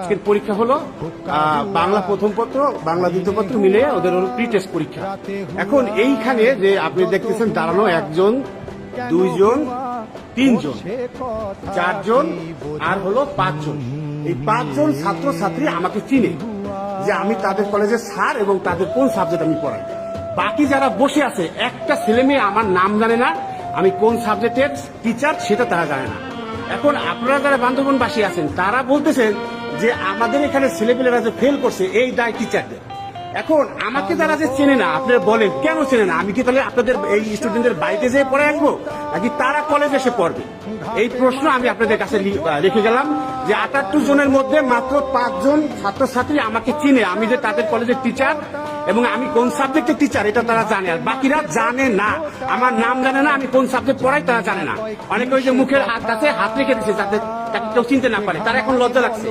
আজকের পরীক্ষা হলো বাংলা প্রথম পত্র বাংলা দ্বিতীয় পত্র মিলে ওদের হলো প্রি টেস্ট পরীক্ষা। এখন এইখানে যে আপনি দেখতেছেন দাঁড়ানো একজন, দুইজন, তিনজন, চারজন আর হলো পাঁচজন। এই পাঁচজন ছাত্র ছাত্রী আমাকে চিনে যে আমি তাদের কলেজের স্যার এবং তাদের কোন সাবজেক্ট আমি পড়াই। বাকি যারা বসে আছে একটা ছেলে মেয়ে আমার নাম জানে না, আমি কোন সাবজেক্টের টিচার সেটা তারা জানে না। এখন আপনারা যারা বান্ধবনবাসী আছেন তারা বলতেছেন যে আমাদের এখানে ছেলেপেলেরা যে ফেল করছে এই দায় টিচারদের। এখন আমাকে যারা যে চেনে না, আপনারা বলেন কেন চেনে না? আমি কি তাহলে আপনাদের এই স্টুডেন্টদের বাড়িতে যেয়ে পড়ে আসবো নাকি তারা কলেজে এসে পড়বে? এই প্রশ্ন আমি আপনাদের কাছে লিখে গেলাম যে 78 জনের মধ্যে মাত্র 5 জন ছাত্রছাত্রী আমাকে চিনে, আমি যে তাদের কলেজের টিচার এবং আমি কোন সাবজেক্টের টিচার এটা তারা জানে, আর বাকিরা জানে না। আমার নাম জানে না, আমি কোন সাবজেক্ট পড়াই তারা জানে না। অনেকে ওই যে মুখের হাত আছে, হাত রেখে দিচ্ছে যাতে কেউ চিনতে না পারে, তারা এখন লজ্জা লাগছে।